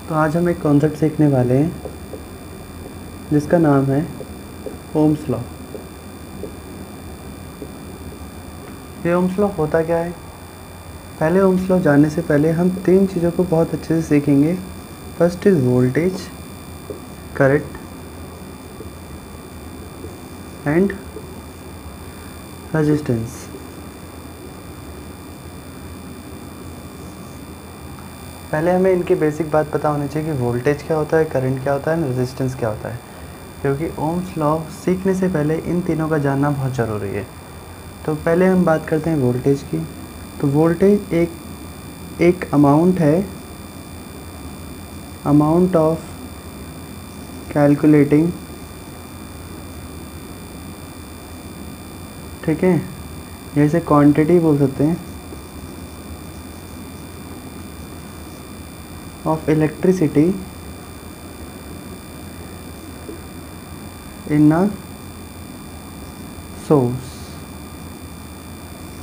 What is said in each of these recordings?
तो आज हम एक कॉन्सेप्ट सीखने वाले हैं जिसका नाम है ओम्स लॉ। ये ओम्स लॉ होता क्या है? पहले ओम्स लॉ जानने से पहले हम तीन चीज़ों को बहुत अच्छे से सीखेंगे। First is voltage, current and resistance. पहले हमें इनकी बेसिक बात पता होनी चाहिए कि वोल्टेज क्या होता है, करंट क्या होता है, रेजिस्टेंस क्या होता है, क्योंकि ओम्स लॉ सीखने से पहले इन तीनों का जानना बहुत ज़रूरी है। तो पहले हम बात करते हैं वोल्टेज की। तो वोल्टेज एक अमाउंट है, अमाउंट ऑफ कैलकुलेटिंग, ठीक है, जैसे क्वांटिटी बोल सकते हैं, of electricity in a source.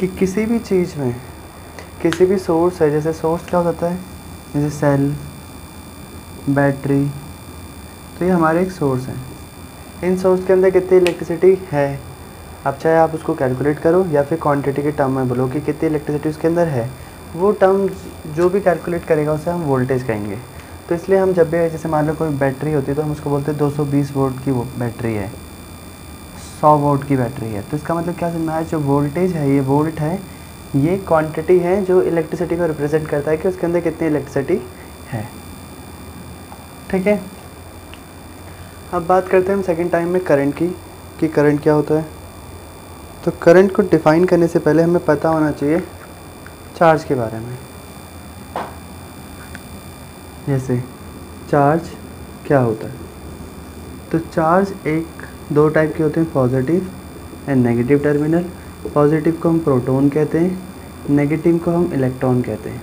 कि किसी भी चीज़ में किसी भी सोर्स है, जैसे सोर्स क्या होता है, जैसे सेल, बैटरी, तो ये हमारे एक सोर्स हैं। इन सोर्स के अंदर कितनी इलेक्ट्रिसिटी है, अब चाहे आप उसको कैलकुलेट करो या फिर क्वांटिटी के टर्म में बोलो कि कितनी इलेक्ट्रिसिटी उसके अंदर है, वो टर्म जो भी कैलकुलेट करेगा उसे हम वोल्टेज कहेंगे। तो इसलिए हम जब भी जैसे मान लो कोई बैटरी होती है तो हम उसको बोलते हैं 220 वोल्ट की वो बैटरी है, 100 वोल्ट की बैटरी है। तो इसका मतलब क्या समझना है, जो वोल्टेज है ये वोल्ट है, ये क्वांटिटी है जो इलेक्ट्रिसिटी को रिप्रेजेंट करता है कि उसके अंदर कितनी इलेक्ट्रिसिटी है। ठीक है, अब बात करते हैं हम सेकेंड टाइम में करंट की, कि करंट क्या होता है। तो करंट को डिफ़ाइन करने से पहले हमें पता होना चाहिए चार्ज के बारे में। जैसे चार्ज क्या होता है, तो चार्ज दो टाइप के होते हैं, positive and negative terminal. Positive को हम प्रोटॉन कहते हैं, नेगेटिव को हम इलेक्ट्रॉन कहते हैं।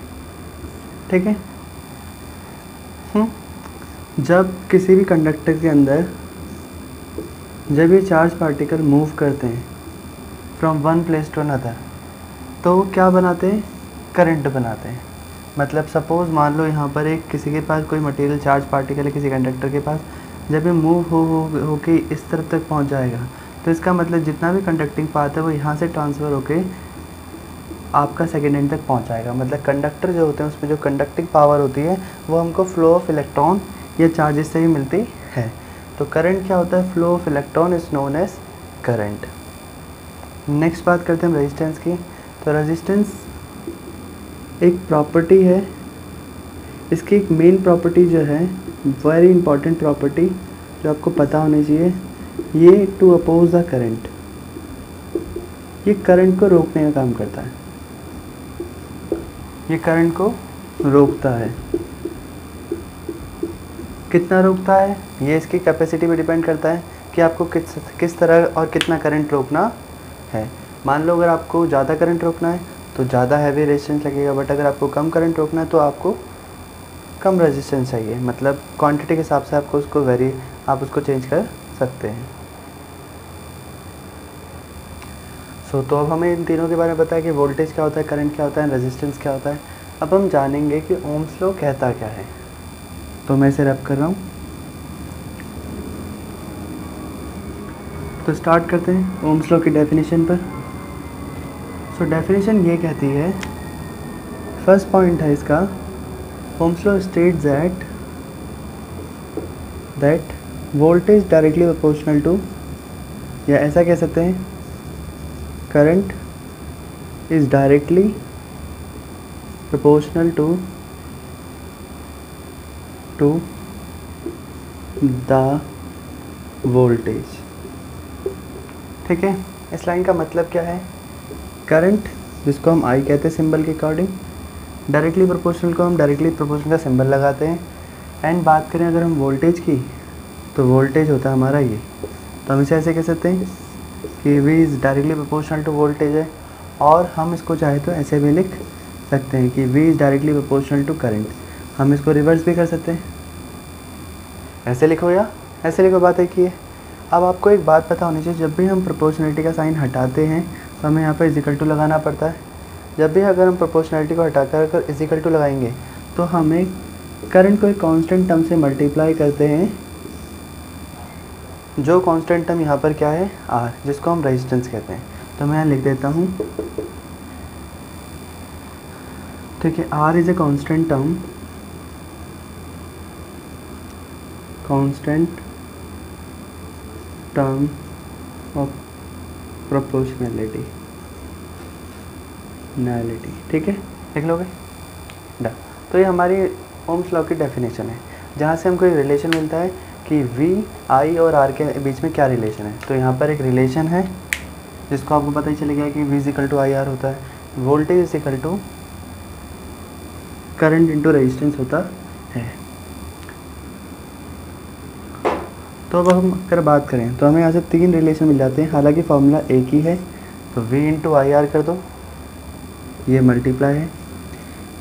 ठीक है, जब किसी भी कंडक्टर के अंदर जब ये चार्ज पार्टिकल मूव करते हैं from one place to another, तो वो क्या बनाते हैं, करंट बनाते हैं। मतलब सपोज़ मान लो यहाँ पर एक किसी के पास कोई मटेरियल चार्ज पार्टिकल है किसी कंडक्टर के पास, जब ये मूव हो के इस तरफ तक पहुँच जाएगा, तो इसका मतलब जितना भी कंडक्टिंग पाथ है वो यहाँ से ट्रांसफ़र होके आपका सेकेंड एंड तक पहुँच जाएगा। मतलब कंडक्टर जो होते हैं उसमें जो कंडक्टिंग पावर होती है वो हमको फ्लो ऑफ इलेक्ट्रॉन या चार्जेस से ही मिलती है। तो करंट क्या होता है, flow of electron is known as current. Next बात करते हैं हम रेजिस्टेंस की। तो रेजिस्टेंस एक प्रॉपर्टी है, इसकी एक मेन प्रॉपर्टी जो है, वेरी इंपॉर्टेंट प्रॉपर्टी जो आपको पता होनी चाहिए, ये टू अपोज द करंट, ये करंट को रोकने का काम करता है, ये करंट को रोकता है। कितना रोकता है, ये इसकी कैपेसिटी पे डिपेंड करता है कि आपको किस तरह और कितना करंट रोकना है। मान लो अगर आपको ज़्यादा करंट रोकना है तो ज़्यादा हैवी रेजिस्टेंस लगेगा, बट अगर आपको कम करंट रोकना है तो आपको कम रेजिस्टेंस चाहिए। मतलब क्वांटिटी के हिसाब से आपको आप उसको चेंज कर सकते हैं। तो अब हमें इन तीनों के बारे में पता है कि वोल्टेज क्या होता है, करंट क्या होता है, रेजिस्टेंस क्या होता है। अब हम जानेंगे कि ओम्स लॉ कहता क्या है। तो मैं इसे रैप कर रहा हूँ, तो स्टार्ट करते हैं ओम्स लॉ की डेफिनेशन पर। सो डेफिनेशन ये कहती है, फर्स्ट पॉइंट है इसका, Ohm's law states that voltage directly proportional to, या ऐसा कह सकते हैं, current is directly proportional to the voltage. ठीक है, इस लाइन का मतलब क्या है, करंट जिसको हम आई कहते हैं सिंबल के अकॉर्डिंग, डायरेक्टली प्रोपोर्शनल को हम डायरेक्टली प्रोपोर्शनल का सिंबल लगाते हैं। एंड बात करें अगर हम वोल्टेज की, तो वोल्टेज होता है हमारा ये, तो हम इसे ऐसे कह सकते हैं कि V is directly proportional to voltage है। और हम इसको चाहे तो ऐसे भी लिख सकते हैं कि V is directly proportional to current. हम इसको रिवर्स भी कर सकते हैं, ऐसे लिखो या ऐसे लिखो, बात एक ही है। अब आपको एक बात पता होनी चाहिए, जब भी हम प्रोपोर्शनलिटी का साइन हटाते हैं तो हमें यहाँ पर इजिकल टू लगाना पड़ता है। जब भी अगर हम प्रोपोर्शनलिटी को हटाकर अगर इजिकल टू लगाएंगे तो हमें करंट को एक कांस्टेंट टर्म से मल्टीप्लाई करते हैं, जो कांस्टेंट टर्म यहाँ पर क्या है, R, जिसको हम रेजिस्टेंस कहते हैं। तो मैं यहाँ लिख देता हूँ, ठीक है, R is a constant term, constant term of proportionality, ठीक है, लिख लोगे, डन। तो ये हमारी ओम्स लॉ की डेफिनेशन है, जहाँ से हमको एक रिलेशन मिलता है कि V, I और R के बीच में क्या रिलेशन है। तो यहाँ पर एक रिलेशन है जिसको आपको पता ही चलेगा कि V इक्वल टू IR होता है, voltage is equal to current into resistance होता है। तो अब हम अगर बात करें तो हमें यहाँ से 3 रिलेशन मिल जाते हैं, हालांकि फॉर्मूला एक ही है। तो V इंटू IR कर दो, ये मल्टीप्लाई है,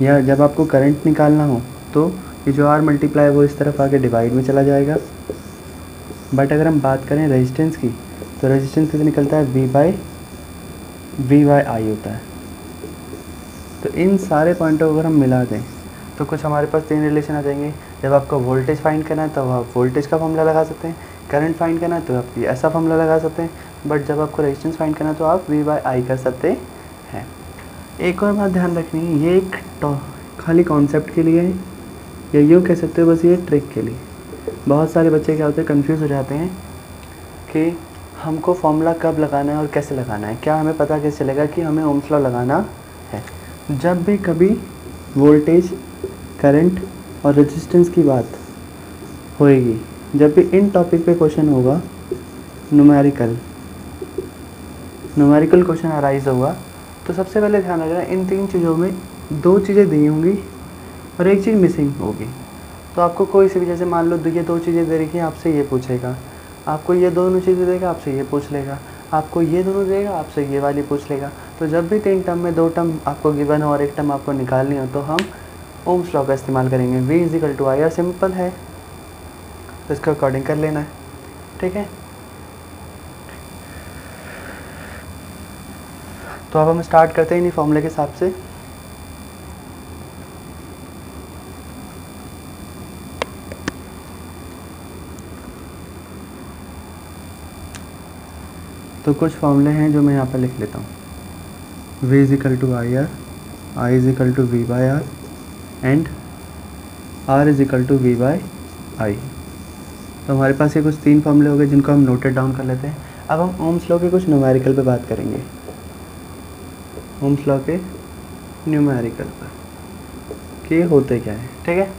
या जब आपको करंट निकालना हो तो ये जो R मल्टीप्लाई है वो इस तरफ आके डिवाइड में चला जाएगा। बट अगर हम बात करें रेजिस्टेंस की, तो रेजिस्टेंस कैसे निकलता है, V बाई I होता है। तो इन सारे पॉइंटों को अगर हम मिला दें तो कुछ हमारे पास 3 रिलेशन आ जाएंगे। जब आपको वोल्टेज फाइंड करना है तो आप वोल्टेज का फॉर्मूला लगा सकते हैं, करंट फाइंड करना है तो आप ये ऐसा फॉर्मूला लगा सकते हैं, बट जब आपको रेजिस्टेंस फाइंड करना है तो आप V बाई I कर सकते हैं। एक और बात ध्यान रखनी है, ये एक खाली कॉन्सेप्ट के लिए है, या यूँ कह सकते हो बस ये ट्रिक के लिए। बहुत सारे बच्चे क्या होते हैं, कंफ्यूज हो जाते हैं कि हमको फॉर्मूला कब लगाना है और कैसे लगाना है, क्या हमें पता कैसे चलेगा कि हमें ओम्स लॉ लगाना है। जब भी कभी वोल्टेज, करंट और रेजिस्टेंस की बात होएगी, जब भी इन टॉपिक पे क्वेश्चन होगा, न्यूमेरिकल क्वेश्चन अराइज होगा, तो सबसे पहले ध्यान रखना इन 3 चीज़ों में 2 चीज़ें दी होंगी और एक चीज़ मिसिंग होगी। तो आपको कोई सी भी, जैसे मान लो ये 2 चीज़ें दे रखी हैं, आपसे ये पूछेगा, आपको ये दोनों चीज़ें देगा, आपसे ये पूछ लेगा, आपको ये दोनों देगा, आपसे ये वाली पूछ लेगा। तो जब भी 3 टर्म में 2 टर्म आपको गिवन हो और एक टर्म आपको निकालनी हो, तो हम ओम्स लॉ का इस्तेमाल करेंगे। V is equal to IR simple है, तो इसके अकॉर्डिंग कर लेना है, ठीक है। तो अब हम स्टार्ट करते हैं इन्हीं फॉर्मूले के हिसाब से। तो कुछ फॉर्मूले हैं जो मैं यहाँ पर लिख लेता हूँ। V is equal to IR, I is equal to V by R and R is equal to V by I। तो हमारे पास ये कुछ 3 फॉर्मूले हो गए जिनको हम नोटेड डाउन कर लेते हैं। अब हम ओम्स लॉ के कुछ न्यूमेरिकल पे बात करेंगे, ओम्स लॉ के न्यूमेरिकल पर कि होते क्या है, ठीक है।